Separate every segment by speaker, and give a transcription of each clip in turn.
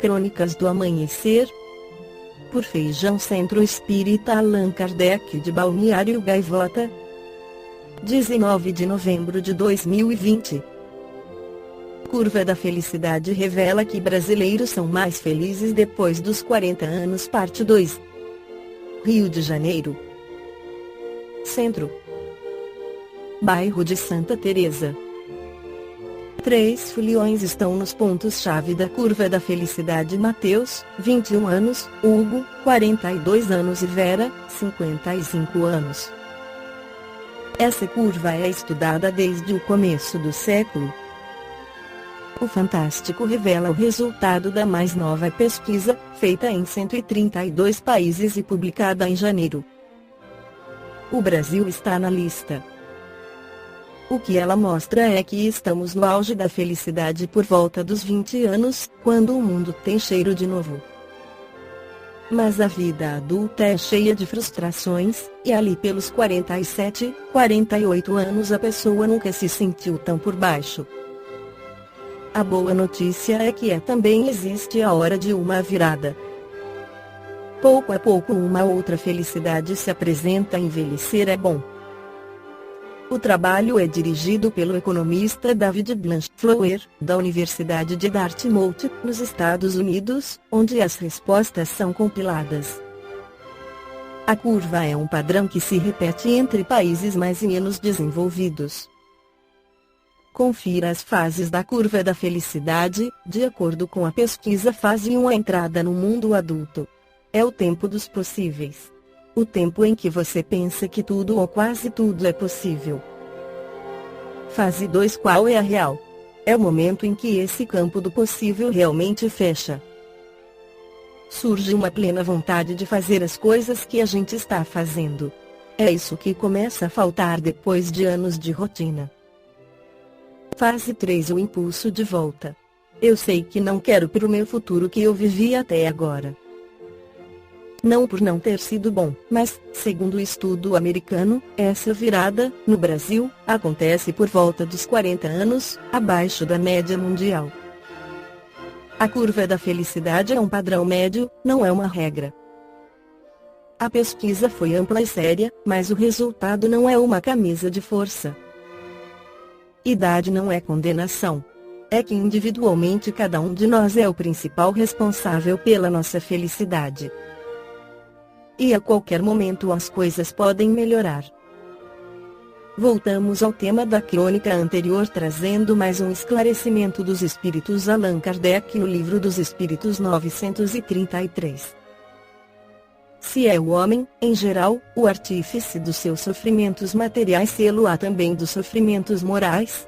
Speaker 1: Crônicas do Amanhecer, por Feijão Centro Espírita Allan Kardec de Balneário Gaivota, 19 de novembro de 2020. Curva da Felicidade revela que brasileiros são mais felizes depois dos 40 anos. Parte 2. Rio de Janeiro. Centro. Bairro de Santa Teresa. 3 foliões estão nos pontos-chave da Curva da Felicidade: Mateus, 21 anos, Hugo, 42 anos e Vera, 55 anos. Essa curva é estudada desde o começo do século. O Fantástico revela o resultado da mais nova pesquisa, feita em 132 países e publicada em janeiro. O Brasil está na lista. O que ela mostra é que estamos no auge da felicidade por volta dos 20 anos, quando o mundo tem cheiro de novo. Mas a vida adulta é cheia de frustrações, e ali pelos 47, 48 anos a pessoa nunca se sentiu tão por baixo. A boa notícia é que também existe a hora de uma virada. Pouco a pouco uma outra felicidade se apresenta. Envelhecer é bom. O trabalho é dirigido pelo economista David Blanchflower, da Universidade de Dartmouth, nos Estados Unidos, onde as respostas são compiladas. A curva é um padrão que se repete entre países mais e menos desenvolvidos. Confira as fases da curva da felicidade, de acordo com a pesquisa. Fase 1: a entrada no mundo adulto. É o tempo dos possíveis. O tempo em que você pensa que tudo ou quase tudo é possível. Fase 2: qual é a real? É o momento em que esse campo do possível realmente fecha. Surge uma plena vontade de fazer as coisas que a gente está fazendo. É isso que começa a faltar depois de anos de rotina. Fase 3: o impulso de volta. Eu sei que não quero para o meu futuro que eu vivi até agora. Não por não ter sido bom, mas, segundo o estudo americano, essa virada, no Brasil, acontece por volta dos 40 anos, abaixo da média mundial. A curva da felicidade é um padrão médio, não é uma regra. A pesquisa foi ampla e séria, mas o resultado não é uma camisa de força. Idade não é condenação. É que individualmente cada um de nós é o principal responsável pela nossa felicidade. E a qualquer momento as coisas podem melhorar. Voltamos ao tema da crônica anterior, trazendo mais um esclarecimento dos Espíritos. Allan Kardec, no Livro dos Espíritos 933. Se é o homem, em geral, o artífice dos seus sofrimentos materiais, sê-lo-á também dos sofrimentos morais.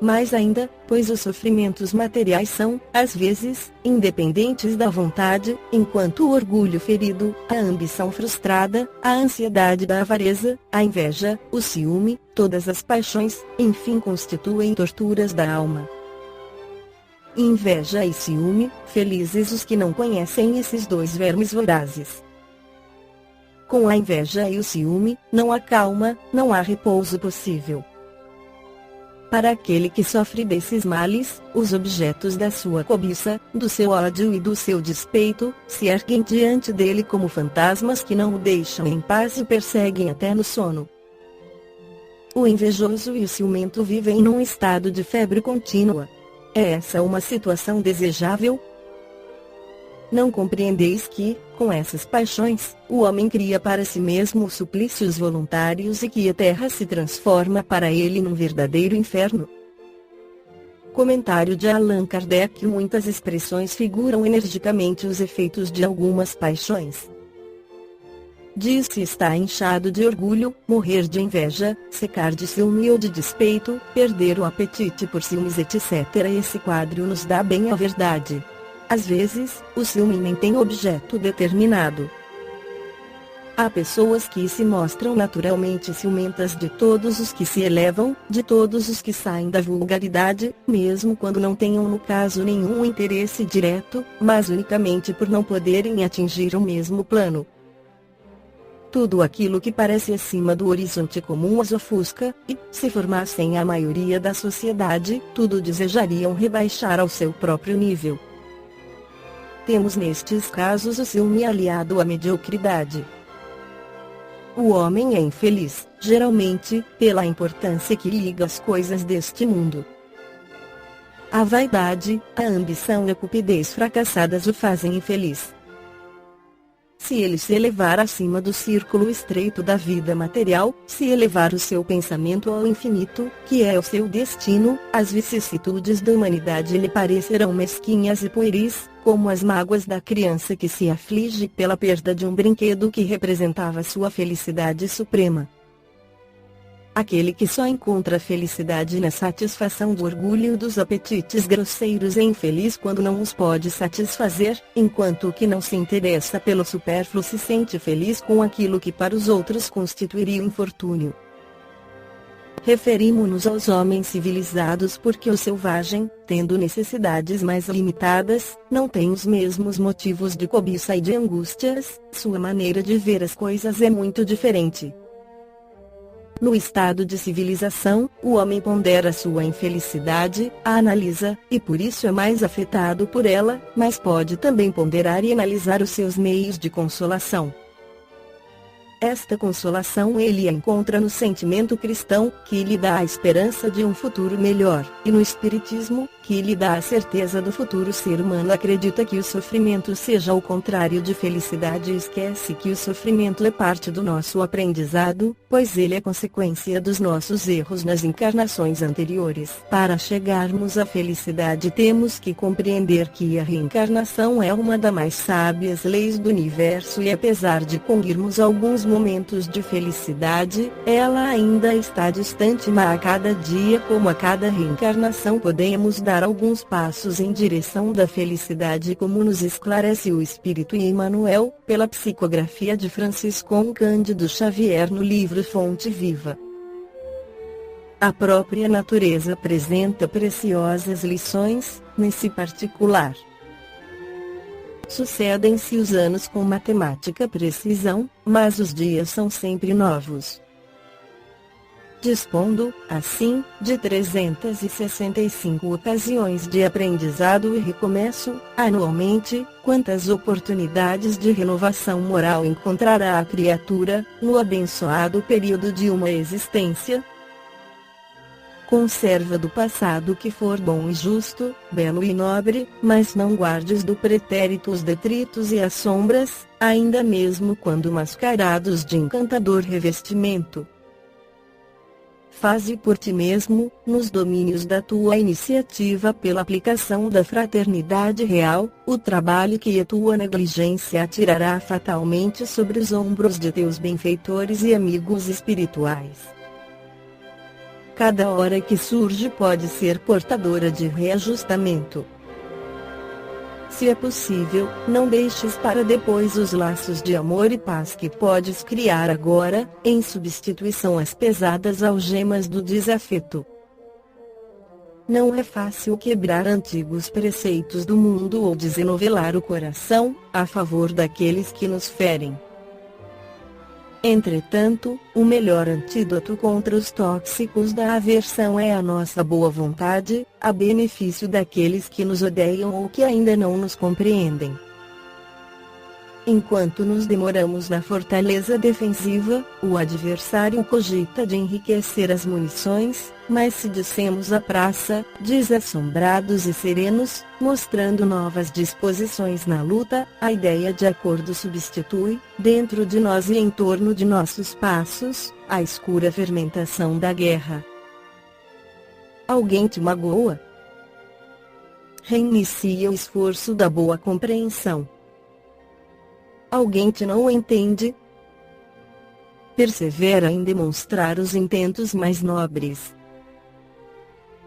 Speaker 1: Mais ainda, pois os sofrimentos materiais são, às vezes, independentes da vontade, enquanto o orgulho ferido, a ambição frustrada, a ansiedade da avareza, a inveja, o ciúme, todas as paixões, enfim, constituem torturas da alma. Inveja e ciúme, felizes os que não conhecem esses dois vermes vorazes. Com a inveja e o ciúme, não há calma, não há repouso possível. Para aquele que sofre desses males, os objetos da sua cobiça, do seu ódio e do seu despeito, se erguem diante dele como fantasmas que não o deixam em paz e o perseguem até no sono. O invejoso e o ciumento vivem num estado de febre contínua. É essa uma situação desejável? Não compreendeis que, com essas paixões, o homem cria para si mesmo suplícios voluntários e que a terra se transforma para ele num verdadeiro inferno? Comentário de Allan Kardec. Muitas expressões figuram energicamente os efeitos de algumas paixões. Diz-se estar inchado de orgulho, morrer de inveja, secar de ciúme ou de despeito, perder o apetite por ciúmes, etc. Esse quadro nos dá bem a verdade. Às vezes, o ciúme nem tem objeto determinado. Há pessoas que se mostram naturalmente ciumentas de todos os que se elevam, de todos os que saem da vulgaridade, mesmo quando não tenham no caso nenhum interesse direto, mas unicamente por não poderem atingir o mesmo plano. Tudo aquilo que parece acima do horizonte comum as ofusca, e, se formassem a maioria da sociedade, tudo desejariam rebaixar ao seu próprio nível. temos nestes casos o ciúme aliado à mediocridade. O homem é infeliz, geralmente, pela importância que liga as coisas deste mundo. A vaidade, a ambição e a cupidez fracassadas o fazem infeliz. Se ele se elevar acima do círculo estreito da vida material, se elevar o seu pensamento ao infinito, que é o seu destino, as vicissitudes da humanidade lhe parecerão mesquinhas e pueris, como as mágoas da criança que se aflige pela perda de um brinquedo que representava sua felicidade suprema. Aquele que só encontra felicidade na satisfação do orgulho e dos apetites grosseiros é infeliz quando não os pode satisfazer, enquanto o que não se interessa pelo supérfluo se sente feliz com aquilo que para os outros constituiria infortúnio. Referimo-nos aos homens civilizados porque o selvagem, tendo necessidades mais limitadas, não tem os mesmos motivos de cobiça e de angústias, sua maneira de ver as coisas é muito diferente. No estado de civilização, o homem pondera sua infelicidade, a analisa, e por isso é mais afetado por ela, mas pode também ponderar e analisar os seus meios de consolação. Esta consolação ele a encontra no sentimento cristão, que lhe dá a esperança de um futuro melhor, e no espiritismo, que lhe dá a certeza do futuro. O ser humano acredita que o sofrimento seja o contrário de felicidade e esquece que o sofrimento é parte do nosso aprendizado, pois ele é consequência dos nossos erros nas encarnações anteriores. Para chegarmos à felicidade temos que compreender que a reencarnação é uma das mais sábias leis do universo e apesar de conseguirmos alguns momentos de felicidade, ela ainda está distante, mas a cada dia como a cada reencarnação podemos dar alguns passos em direção da felicidade, como nos esclarece o Espírito Emmanuel, pela psicografia de Francisco Cândido Xavier no livro Fonte Viva. A própria natureza apresenta preciosas lições, nesse particular. Sucedem-se os anos com matemática precisão, mas os dias são sempre novos. Dispondo, assim, de 365 ocasiões de aprendizado e recomeço, anualmente, quantas oportunidades de renovação moral encontrará a criatura, no abençoado período de uma existência? Conserva do passado que for bom e justo, belo e nobre, mas não guardes do pretérito os detritos e as sombras, ainda mesmo quando mascarados de encantador revestimento. Faze por ti mesmo, nos domínios da tua iniciativa pela aplicação da fraternidade real, o trabalho que a tua negligência atirará fatalmente sobre os ombros de teus benfeitores e amigos espirituais. Cada hora que surge pode ser portadora de reajustamento. Se é possível, não deixes para depois os laços de amor e paz que podes criar agora, em substituição às pesadas algemas do desafeto. Não é fácil quebrar antigos preceitos do mundo ou desenovelar o coração, a favor daqueles que nos ferem. Entretanto, o melhor antídoto contra os tóxicos da aversão é a nossa boa vontade, a benefício daqueles que nos odeiam ou que ainda não nos compreendem. Enquanto nos demoramos na fortaleza defensiva, o adversário cogita de enriquecer as munições, mas se descemos a praça, desassombrados e serenos, mostrando novas disposições na luta, a ideia de acordo substitui, dentro de nós e em torno de nossos passos, a escura fermentação da guerra. Alguém te magoa? Reinicia o esforço da boa compreensão. Alguém te não entende? Persevera em demonstrar os intentos mais nobres.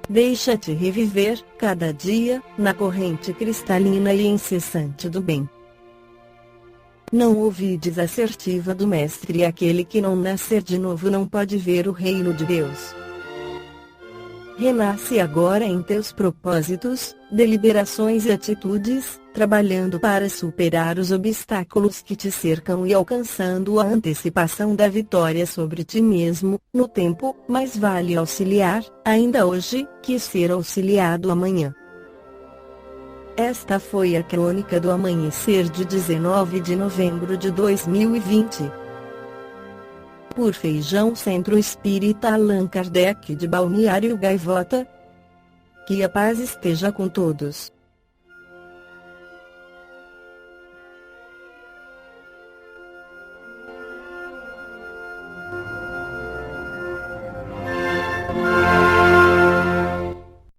Speaker 1: Deixa-te reviver, cada dia, na corrente cristalina e incessante do bem. Não ouvides assertiva do Mestre: aquele que não nascer de novo não pode ver o reino de Deus. Renasce agora em teus propósitos, deliberações e atitudes, trabalhando para superar os obstáculos que te cercam e alcançando a antecipação da vitória sobre ti mesmo, no tempo. Mais vale auxiliar, ainda hoje, que ser auxiliado amanhã. Esta foi a crônica do amanhecer de 19 de novembro de 2020. Por Feijão Centro Espírita Allan Kardec de Balneário Gaivota. Que a paz esteja com todos.